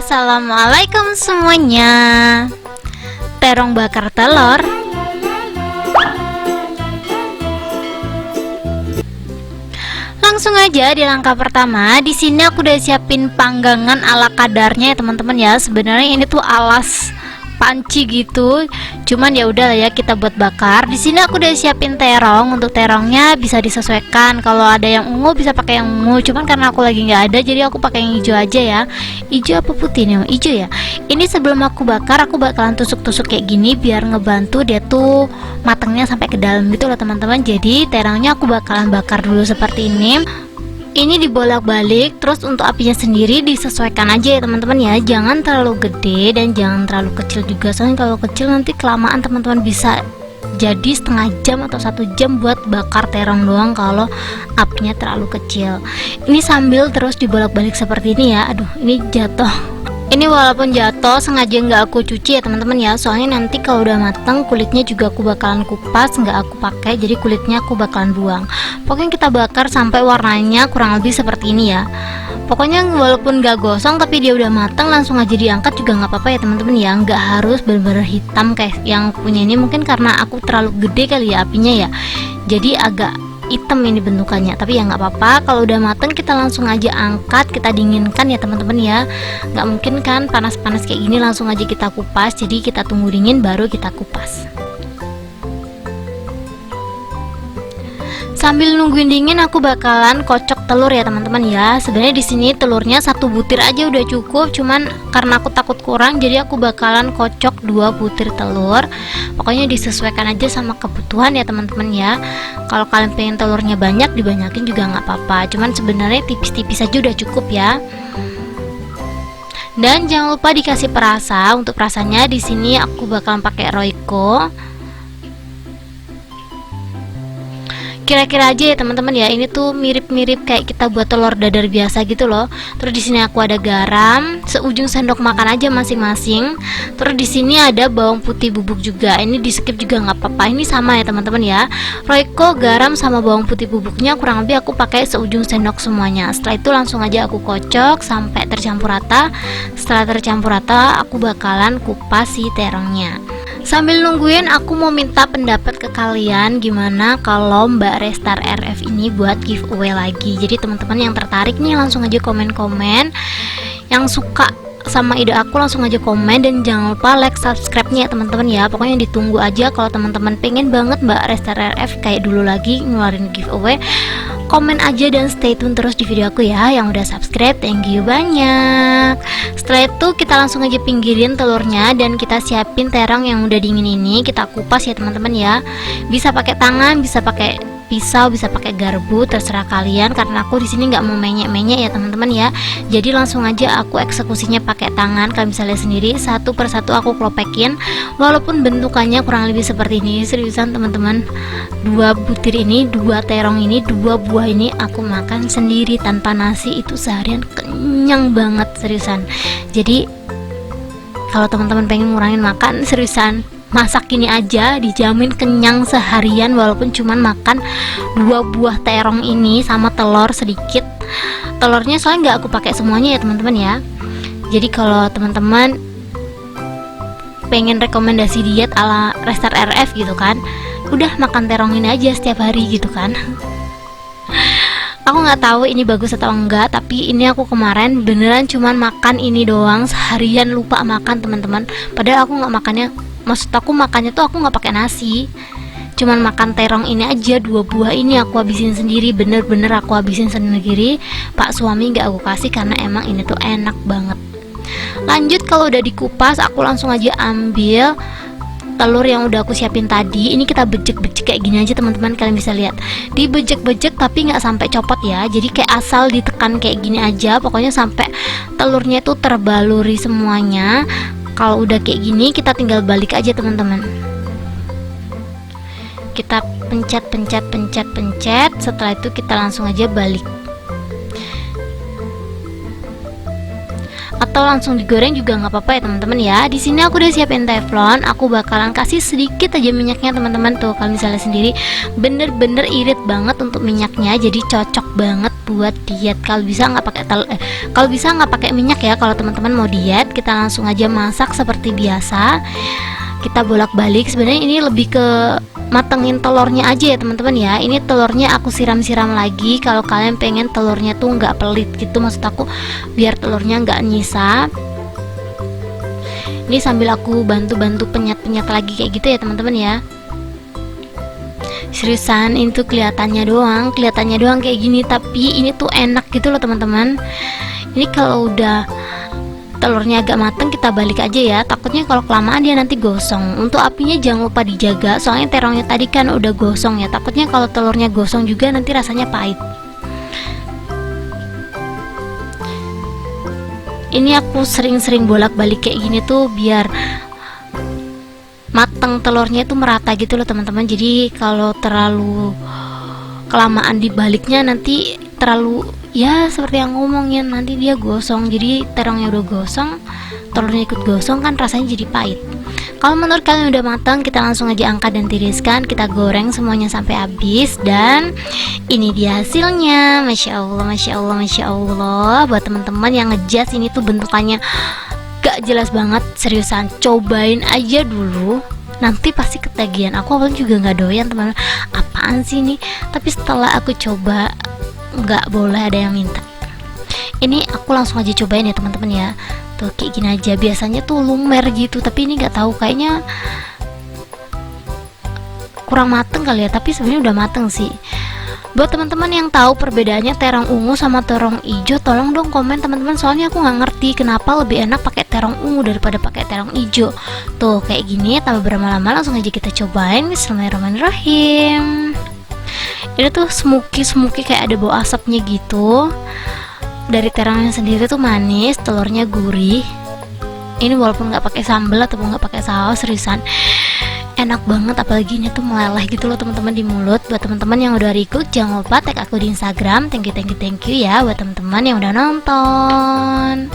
Assalamualaikum semuanya. Terong bakar telur. Langsung aja di langkah pertama. Di sini aku udah siapin panggangan ala kadarnya ya teman-teman ya. Sebenarnya ini tuh alas panci gitu, cuman ya udah ya kita buat bakar. Di sini aku udah siapin terong. Untuk terongnya bisa disesuaikan, kalau ada yang ungu bisa pakai yang ungu, cuman karena aku lagi nggak ada jadi aku pakai yang hijau aja ya. Hijau apa putih nih? Hijau ya. Ini sebelum aku bakar aku bakalan tusuk-tusuk kayak gini biar ngebantu dia tuh matangnya sampai ke dalam gitu loh teman-teman. Jadi terongnya aku bakalan bakar dulu seperti ini. Ini dibolak-balik, terus untuk apinya sendiri disesuaikan aja ya teman-teman ya. Jangan terlalu gede dan jangan terlalu kecil juga, soalnya kalau kecil nanti kelamaan teman-teman bisa jadi setengah jam atau 1 jam buat bakar terong doang kalau apinya terlalu kecil. Ini sambil terus dibolak-balik seperti ini ya. Aduh, ini jatuh. Ini walaupun jatuh sengaja nggak aku cuci ya teman-teman ya, soalnya nanti kalau udah matang kulitnya juga aku bakalan kupas, nggak aku pakai, jadi kulitnya aku bakalan buang. Pokoknya kita bakar sampai warnanya kurang lebih seperti ini ya. Pokoknya walaupun nggak gosong tapi dia udah matang langsung aja diangkat juga nggak apa-apa ya teman-teman ya. Nggak harus benar-benar hitam kayak yang punya ini, mungkin karena aku terlalu gede kali ya apinya ya, jadi agak hitam ini bentukannya, tapi ya nggak apa-apa. Kalau udah mateng kita langsung aja angkat, kita dinginkan ya teman-teman ya. Nggak mungkin kan panas-panas kayak gini langsung aja kita kupas, jadi kita tunggu dingin baru kita kupas. Sambil nungguin dingin aku bakalan kocok telur ya teman-teman ya. Sebenarnya di sini telurnya 1 butir aja udah cukup, cuman karena aku takut kurang jadi aku bakalan kocok 2 butir telur. Pokoknya disesuaikan aja sama kebutuhan ya teman-teman ya. Kalau kalian pengen telurnya banyak dibanyakin juga nggak apa-apa, cuman sebenarnya tipis-tipis aja udah cukup ya. Dan jangan lupa dikasih perasa. Untuk perasanya di sini aku bakalan pakai Royco. Kira-kira aja ya teman-teman ya, ini tuh mirip-mirip kayak kita buat telur dadar biasa gitu loh. Terus di sini aku ada garam seujung sendok makan aja masing-masing. Terus di sini ada bawang putih bubuk juga. Ini di skip juga nggak apa-apa. Ini sama ya teman-teman ya. Royco, garam sama bawang putih bubuknya kurang lebih aku pakai seujung sendok semuanya. Setelah itu langsung aja aku kocok sampai tercampur rata. Setelah tercampur rata aku bakalan kupas si terongnya. Sambil nungguin aku mau minta pendapat ke kalian, gimana kalau Mbak Restar RF ini buat giveaway lagi. Jadi teman-teman yang tertarik nih langsung aja komen-komen. Yang suka sama ide aku langsung aja komen, dan jangan lupa like, subscribe-nya ya teman-teman ya. Pokoknya ditunggu aja. Kalau teman-teman pengen banget Mbak Restar RF kayak dulu lagi ngeluarin giveaway, komen aja dan stay tune terus di video aku ya. Yang udah subscribe, thank you banyak. Setelah itu kita langsung aja pinggirin telurnya dan kita siapin terong yang udah dingin ini. Kita kupas ya teman-teman ya. Bisa pakai tangan, bisa pakai pisau, bisa pakai garpu, terserah kalian. Karena aku di sini nggak mau menyek-menyek ya teman-teman ya. Jadi langsung aja aku eksekusinya pakai tangan. Kalian bisa lihat sendiri, satu persatu aku klopekin. Walaupun bentukannya kurang lebih seperti ini, seriusan teman-teman. 2 butir ini, 2 terong ini, 2 buah ini aku makan sendiri tanpa nasi itu seharian kenyang banget seriusan. Jadi kalau teman-teman pengen ngurangin makan, seriusan masak ini aja dijamin kenyang seharian walaupun cuman makan 2 buah terong ini sama telur sedikit. Telurnya soalnya nggak aku pakai semuanya ya teman-teman ya. Jadi kalau teman-teman pengen rekomendasi diet ala Restar RF gitu kan, udah makan terong ini aja setiap hari gitu kan. Aku nggak tahu ini bagus atau enggak, tapi ini aku kemarin beneran cuman makan ini doang seharian, lupa makan teman-teman. Padahal aku nggak makannya, maksud aku makannya tuh aku nggak pakai nasi, cuman makan terong ini aja. 2 buah ini aku habisin sendiri, bener-bener aku habisin sendiri. Pak suami nggak aku kasih karena emang ini tuh enak banget. Lanjut, kalau udah dikupas aku langsung aja ambil telur yang udah aku siapin tadi. Ini kita bejek-bejek kayak gini aja teman-teman, kalian bisa lihat dibejek-bejek tapi nggak sampai copot ya. Jadi kayak asal ditekan kayak gini aja, pokoknya sampai telurnya itu terbaluri semuanya. Kalau udah kayak gini kita tinggal balik aja teman-teman. Kita pencet. Setelah itu kita langsung aja balik. atau langsung digoreng juga nggak apa-apa ya teman-teman ya. Di sini aku udah siapin teflon, aku bakalan kasih sedikit aja minyaknya teman-teman. Tuh kalau misalnya sendiri bener-bener irit banget untuk minyaknya, jadi cocok banget buat diet. Kalau bisa nggak pakai kalau bisa nggak pakai minyak ya kalau teman-teman mau diet. Kita langsung aja masak seperti biasa, kita bolak-balik. Sebenarnya ini lebih ke matengin telurnya aja ya teman-teman ya. Ini telurnya aku siram-siram lagi kalau kalian pengen telurnya tuh nggak pelit gitu, maksud aku biar telurnya nggak nyisa. Ini sambil aku bantu-bantu penyat-penyat lagi kayak gitu ya teman-teman ya. Seriusan itu kelihatannya doang kayak gini, tapi ini tuh enak gitu loh teman-teman. Ini kalau udah telurnya agak mateng kita balik aja ya, takutnya kalau kelamaan dia nanti gosong. Untuk apinya jangan lupa dijaga, soalnya terongnya tadi kan udah gosong ya, takutnya kalau telurnya gosong juga nanti rasanya pahit. Ini aku sering-sering bolak-balik kayak gini tuh biar mateng telurnya itu merata gitu loh teman-teman. Jadi kalau terlalu kelamaan dibaliknya nanti terlalu, ya seperti yang ngomongin, nanti dia gosong. Jadi terongnya udah gosong, telurnya ikut gosong kan rasanya jadi pahit. Kalau menurut kalian udah matang, kita langsung aja angkat dan tiriskan, kita goreng semuanya sampai habis. Dan ini dia hasilnya. Masya Allah, Masya Allah, Masya Allah. Buat teman-teman yang ngejudge ini tuh bentukannya gak jelas banget, seriusan cobain aja dulu, nanti pasti ketagihan. Aku awalnya juga nggak doyan teman, apaan sih ini, tapi setelah aku coba nggak boleh ada yang minta. Ini aku langsung aja cobain ya teman-teman ya. Tuh kayak gini aja, biasanya tuh lumer gitu, tapi ini nggak tahu kayaknya kurang mateng kali ya, tapi sebenarnya udah mateng sih. Buat teman-teman yang tahu perbedaannya terong ungu sama terong hijau, tolong dong komen teman-teman, soalnya aku nggak ngerti kenapa lebih enak pakai terong ungu daripada pakai terong hijau. Tuh kayak gini, tanpa berlama-lama langsung aja kita cobain. Bismillahirrahmanirrahim. Ini tuh smoky kayak ada bau asapnya gitu. Dari terongnya sendiri tuh manis, telurnya gurih. Ini walaupun nggak pakai sambal ataupun nggak pakai saus, seriusan enak banget, apalagi ini tuh meleleh gitu loh teman-teman di mulut. Buat teman-teman yang udah ikut, jangan lupa tag aku di Instagram. Thank you ya buat teman-teman yang udah nonton.